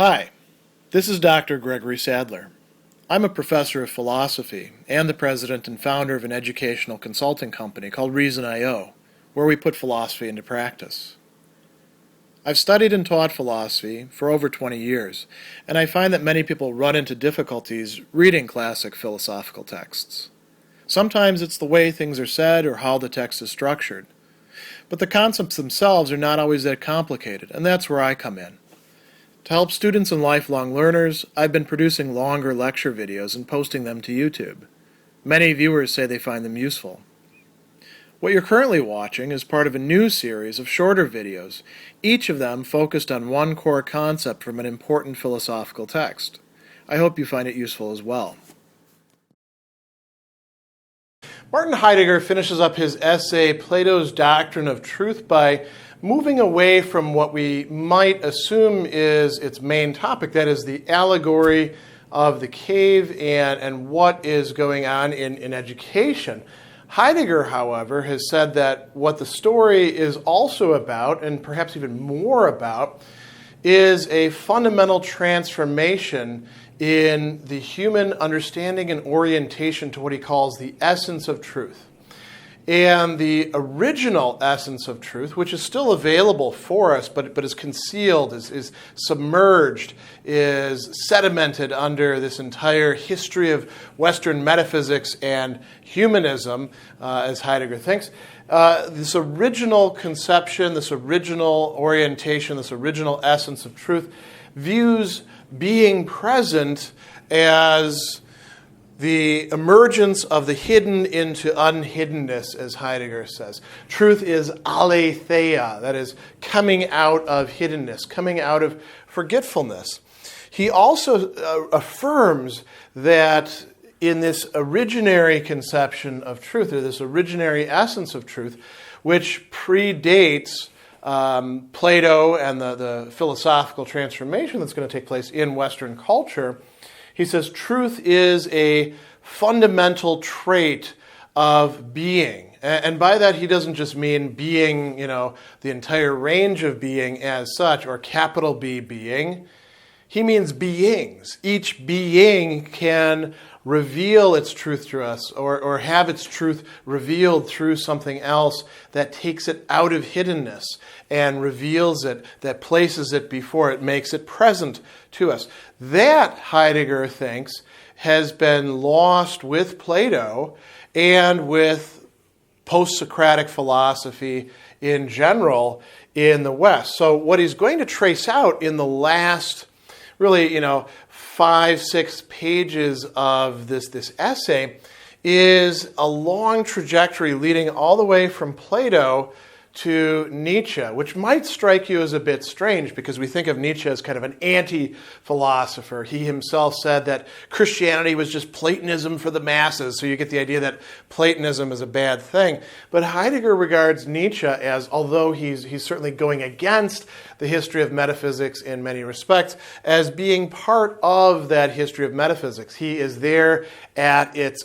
Hi, this is Dr. Gregory Sadler. I'm a professor of philosophy and the president and founder of an educational consulting company called Reason.io, where we put philosophy into practice. I've studied and taught philosophy for over 20 years, and I find that many people run into difficulties reading classic philosophical texts. Sometimes it's the way things are said or how the text is structured. But the concepts themselves are not always that complicated, and that's where I come in. To help students and lifelong learners, I've been producing longer lecture videos and posting them to YouTube. Many viewers say they find them useful. What you're currently watching is part of a new series of shorter videos, each of them focused on one core concept from an important philosophical text. I hope you find it useful as well. Martin Heidegger finishes up his essay, Plato's Doctrine of Truth, by moving away from what we might assume is its main topic, that is the allegory of the cave and what is going on in education. Heidegger, however, has said that what the story is also about, and perhaps even more about, is a fundamental transformation in the human understanding and orientation to what he calls the essence of truth. And the original essence of truth, which is still available for us, but is concealed, is submerged, is sedimented under this entire history of Western metaphysics and humanism, as Heidegger thinks. This original conception, this original orientation, this original essence of truth views being present as the emergence of the hidden into unhiddenness, as Heidegger says. Truth is aletheia, that is, coming out of hiddenness, coming out of forgetfulness. He also affirms that in this originary conception of truth, or this originary essence of truth, which predates Plato and the philosophical transformation that's going to take place in Western culture, he says truth is a fundamental trait of being. And by that, he doesn't just mean being, the entire range of being as such, or capital B being. He means beings. Each being can reveal its truth to us or have its truth revealed through something else that takes it out of hiddenness and reveals it, that places it before it, makes it present to us. That, Heidegger thinks, has been lost with Plato and with post-Socratic philosophy in general in the West. So what he's going to trace out in the last, really, 5-6 pages of this essay is a long trajectory leading all the way from Plato to Nietzsche, which might strike you as a bit strange because we think of Nietzsche as kind of an anti-philosopher. He himself said that Christianity was just Platonism for the masses, so you get the idea that Platonism is a bad thing. But Heidegger regards Nietzsche as, although he's certainly going against the history of metaphysics in many respects, as being part of that history of metaphysics. He is there at its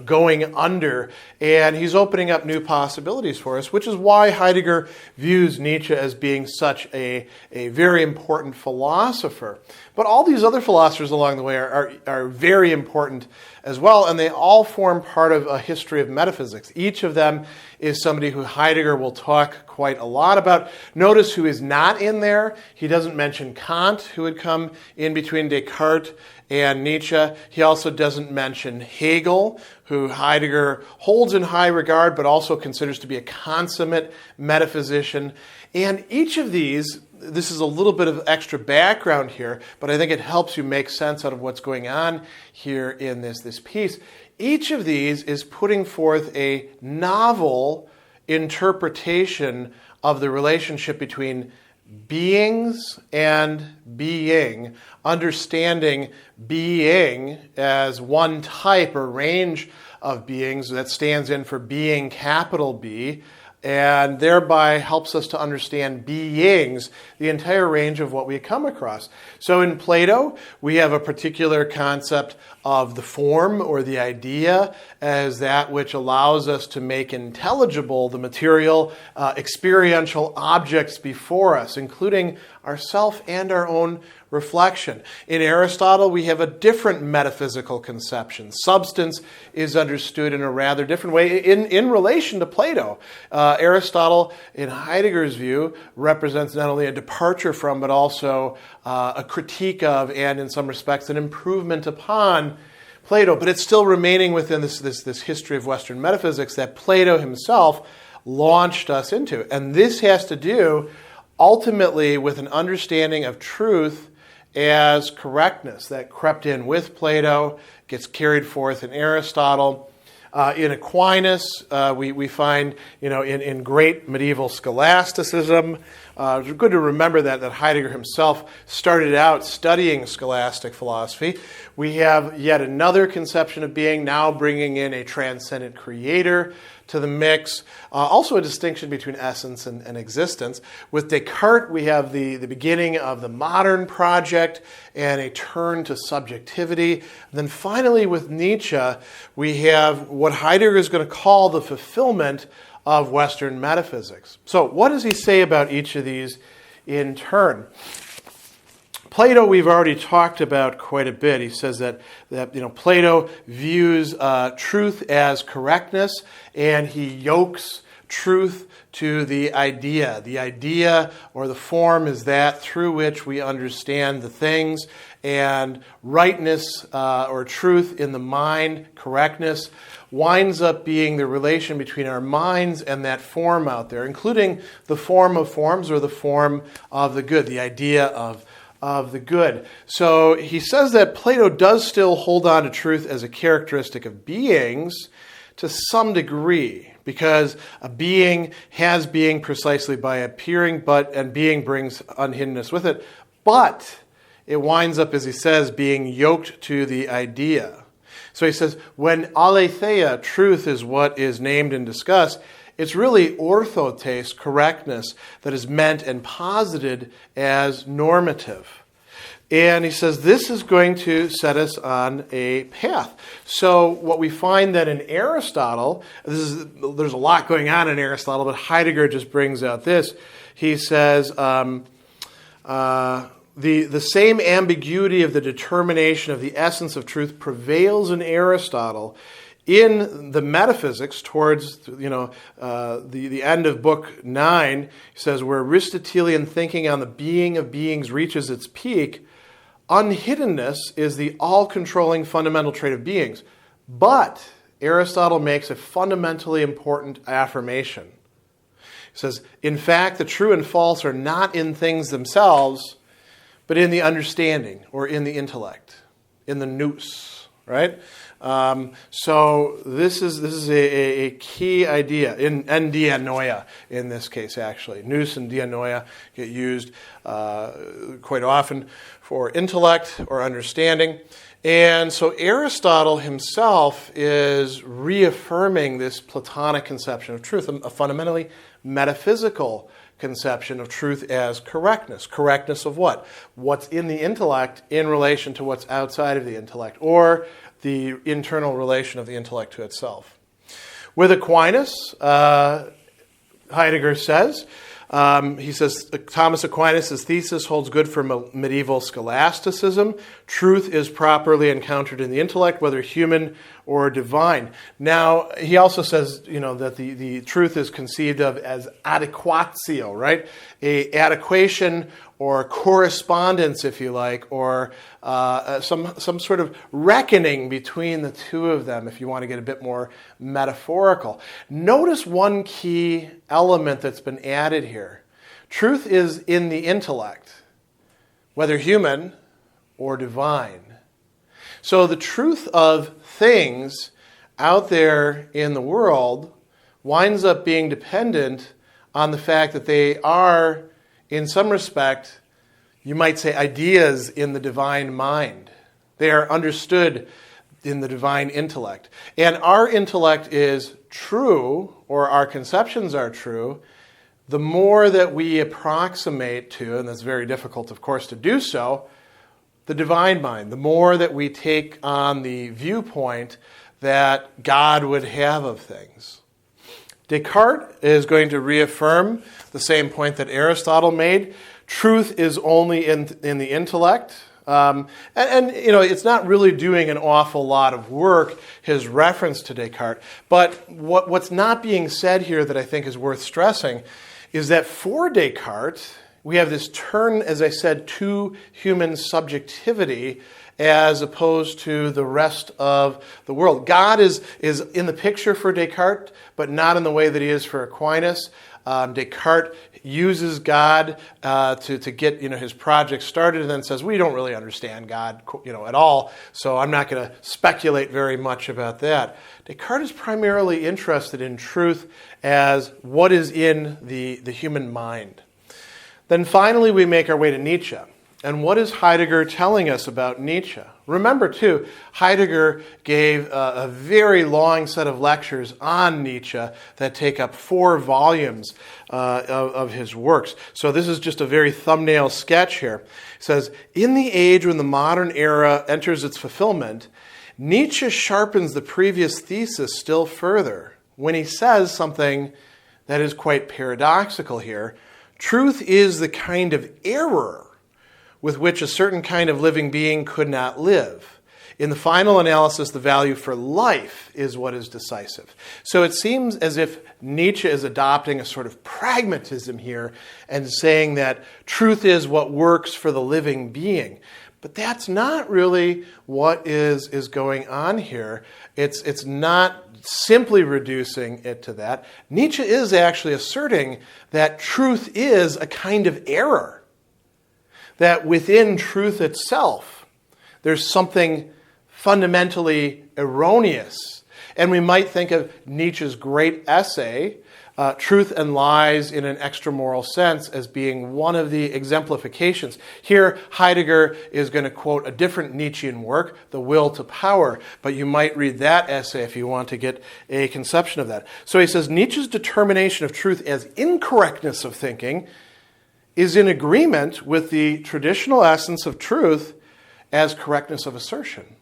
going under, and he's opening up new possibilities for us, which is why Heidegger views Nietzsche as being such a very important philosopher. But all these other philosophers along the way are very important as well, and they all form part of a history of metaphysics. Each of them is somebody who Heidegger will talk quite a lot about. Notice who is not in there. He doesn't mention Kant, who had come in between Descartes and Nietzsche. He also doesn't mention Hegel, who Heidegger holds in high regard, but also considers to be a consummate metaphysician. And each of these, this is a little bit of extra background here, but I think it helps you make sense out of what's going on here in this piece. Each of these is putting forth a novel interpretation of the relationship between beings and being, understanding being as one type or range of beings that stands in for being, capital B, and thereby helps us to understand beings, the entire range of what we come across. So in Plato, we have a particular concept of the form or the idea as that which allows us to make intelligible the material, experiential objects before us, including ourself and our own reflection. In Aristotle, we have a different metaphysical conception. Substance is understood in a rather different way in relation to Plato. Aristotle, in Heidegger's view, represents not only a departure from, but also a critique of, and in some respects, an improvement upon Plato. But it's still remaining within this history of Western metaphysics that Plato himself launched us into. And this has to do ultimately with an understanding of truth as correctness that crept in with Plato, gets carried forth in Aristotle. In Aquinas, we find, in great medieval scholasticism. It's good to remember that Heidegger himself started out studying scholastic philosophy. We have yet another conception of being, now bringing in a transcendent creator to the mix. Also a distinction between essence and existence. With Descartes, we have the beginning of the modern project and a turn to subjectivity. And then finally with Nietzsche, we have what Heidegger is going to call the fulfillment of Western metaphysics. So what does he say about each of these in turn? Plato, we've already talked about quite a bit. He says that Plato views truth as correctness, and he yokes truth to the idea. The idea or the form is that through which we understand the things, and rightness or truth in the mind, correctness, winds up being the relation between our minds and that form out there, including the form of forms or the form of the good, the idea of the good. So he says that Plato does still hold on to truth as a characteristic of beings to some degree, because a being has being precisely by appearing, and being brings unhiddenness with it, but it winds up, as he says, being yoked to the idea. So he says, when aletheia, truth, is what is named and discussed, it's really orthotes, correctness, that is meant and posited as normative. And he says this is going to set us on a path. So what we find that in Aristotle, there's a lot going on in Aristotle, but Heidegger just brings out this. He says the same ambiguity of the determination of the essence of truth prevails in Aristotle. In the metaphysics, towards the end of book 9, he says, where Aristotelian thinking on the being of beings reaches its peak, unhiddenness is the all-controlling fundamental trait of beings. But Aristotle makes a fundamentally important affirmation. He says, in fact, the true and false are not in things themselves, but in the understanding or in the intellect, in the nous, right? So this is a key idea, and dianoia in this case, actually. Nous and dianoia get used quite often for intellect or understanding. And so Aristotle himself is reaffirming this Platonic conception of truth, a fundamentally metaphysical conception of truth as correctness. Correctness of what? What's in the intellect in relation to what's outside of the intellect, or the internal relation of the intellect to itself. With Aquinas, Heidegger says, he says, Thomas Aquinas' thesis holds good for medieval scholasticism. Truth is properly encountered in the intellect, whether human or divine. Now, he also says, that the truth is conceived of as adequatio, right? A adequation or correspondence, if you like, or some sort of reckoning between the two of them, if you want to get a bit more metaphorical. Notice one key element that's been added here. Truth is in the intellect, whether human or divine. So the truth of things out there in the world winds up being dependent on the fact that they are, in some respect, you might say, ideas in the divine mind. They are understood in the divine intellect. And our intellect is true, or our conceptions are true, the more that we approximate to, and that's very difficult, of course, to do so, the divine mind, the more that we take on the viewpoint that God would have of things. Descartes is going to reaffirm the same point that Aristotle made. Truth is only in the intellect. And it's not really doing an awful lot of work, his reference to Descartes. But what's not being said here that I think is worth stressing is that for Descartes, we have this turn, as I said, to human subjectivity as opposed to the rest of the world. God is in the picture for Descartes, but not in the way that he is for Aquinas. Descartes uses God to get his project started, and then says, we don't really understand God at all, so I'm not going to speculate very much about that. Descartes is primarily interested in truth as what is in the human mind. Then finally we make our way to Nietzsche. And what is Heidegger telling us about Nietzsche? Remember, too, Heidegger gave a very long set of lectures on Nietzsche that take up 4 volumes of his works. So this is just a very thumbnail sketch here. It says, in the age when the modern era enters its fulfillment, Nietzsche sharpens the previous thesis still further when he says something that is quite paradoxical here. Truth is the kind of error with which a certain kind of living being could not live. In the final analysis, the value for life is what is decisive. So it seems as if Nietzsche is adopting a sort of pragmatism here and saying that truth is what works for the living being. But that's not really what is going on here. It's not simply reducing it to that. Nietzsche is actually asserting that truth is a kind of error. That within truth itself, there's something fundamentally erroneous. And we might think of Nietzsche's great essay, Truth and Lies in an Extramoral Sense, as being one of the exemplifications. Here, Heidegger is going to quote a different Nietzschean work, The Will to Power, but you might read that essay if you want to get a conception of that. So he says, Nietzsche's determination of truth as incorrectness of thinking is in agreement with the traditional essence of truth as correctness of assertion.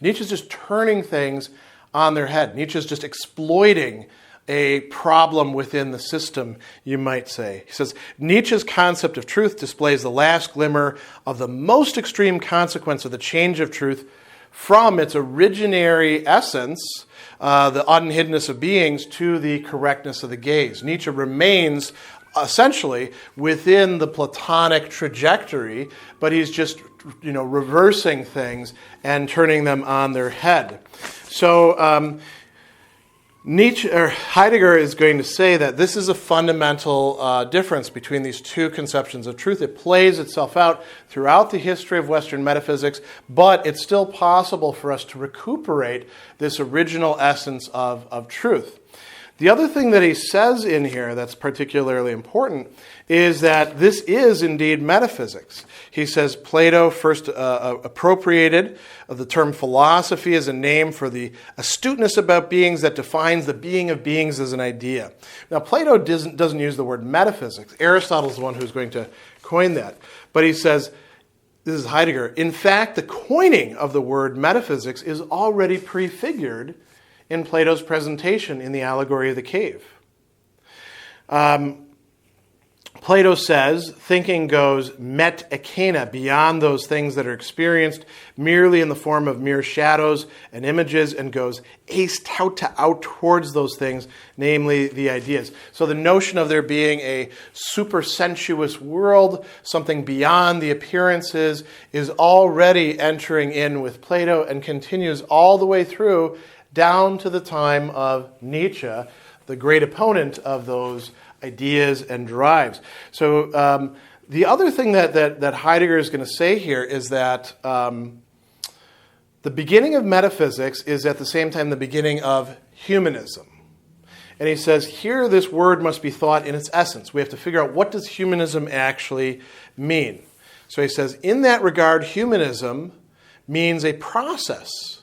Nietzsche's just turning things on their head. Nietzsche's just exploiting a problem within the system, you might say. He says, Nietzsche's concept of truth displays the last glimmer of the most extreme consequence of the change of truth from its originary essence, the unhiddenness of beings, to the correctness of the gaze. Nietzsche remains essentially within the Platonic trajectory, but he's just reversing things and turning them on their head. So Heidegger is going to say that this is a fundamental difference between these two conceptions of truth. It plays itself out throughout the history of Western metaphysics, but it's still possible for us to recuperate this original essence of truth. The other thing that he says in here that's particularly important is that this is indeed metaphysics. He says Plato first appropriated the term philosophy as a name for the astuteness about beings that defines the being of beings as an idea. Now, Plato doesn't use the word metaphysics. Aristotle's the one who's going to coin that. But he says, this is Heidegger, in fact, the coining of the word metaphysics is already prefigured in Plato's presentation in the Allegory of the Cave. Plato says, thinking goes met ekena, beyond those things that are experienced merely in the form of mere shadows and images, and goes eis tauta out towards those things, namely the ideas. So the notion of there being a supersensuous world, something beyond the appearances, is already entering in with Plato and continues all the way through down to the time of Nietzsche, the great opponent of those ideas and drives. So the other thing that Heidegger is going to say here is that the beginning of metaphysics is at the same time the beginning of humanism. And he says here this word must be thought in its essence. We have to figure out what does humanism actually mean. So he says in that regard, humanism means a process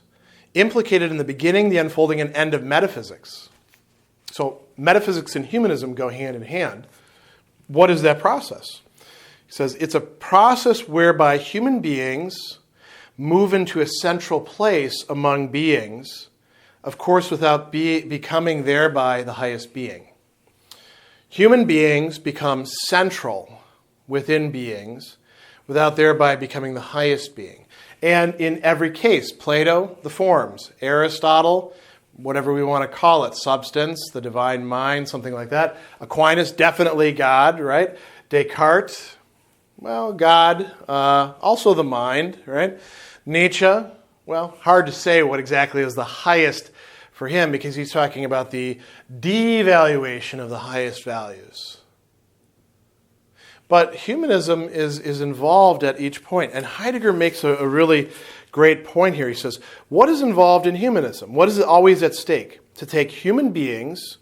implicated in the beginning, the unfolding, and end of metaphysics. So metaphysics and humanism go hand in hand. What is that process? He says it's a process whereby human beings move into a central place among beings, of course without becoming thereby the highest being. Human beings become central within beings without thereby becoming the highest being. And in every case, Plato, the forms, Aristotle, whatever we want to call it, substance, the divine mind, something like that. Aquinas, definitely God, right? Descartes, well, God, also the mind, right? Nietzsche, well, hard to say what exactly is the highest for him because he's talking about the devaluation of the highest values. But humanism is involved at each point. And Heidegger makes a really great point here. He says, what is involved in humanism? What is always at stake? To take human beings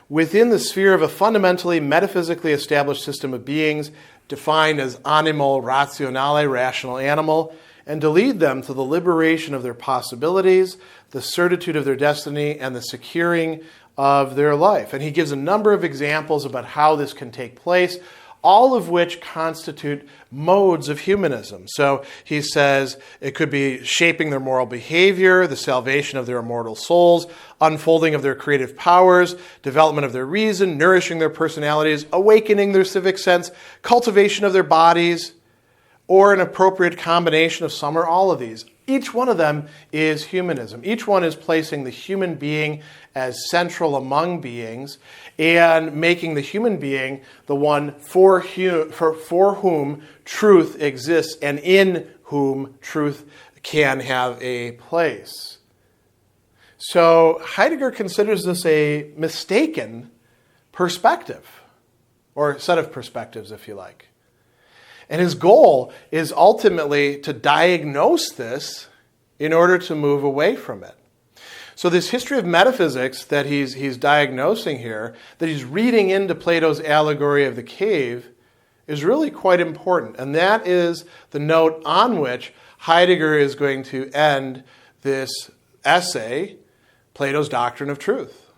within the sphere of a fundamentally metaphysically established system of beings defined as animal rationale, rational animal, and to lead them to the liberation of their possibilities, the certitude of their destiny, and the securing of their life. And he gives a number of examples about how this can take place, all of which constitute modes of humanism. So he says it could be shaping their moral behavior, the salvation of their immortal souls, unfolding of their creative powers, development of their reason, nourishing their personalities, awakening their civic sense, cultivation of their bodies, or an appropriate combination of some or all of these. Each one of them is humanism. Each one is placing the human being as central among beings and making the human being the one for whom truth exists and in whom truth can have a place. So Heidegger considers this a mistaken perspective, or set of perspectives, if you like. And his goal is ultimately to diagnose this in order to move away from it. So this history of metaphysics that he's diagnosing here, that he's reading into Plato's Allegory of the Cave, is really quite important. And that is the note on which Heidegger is going to end this essay, Plato's Doctrine of Truth.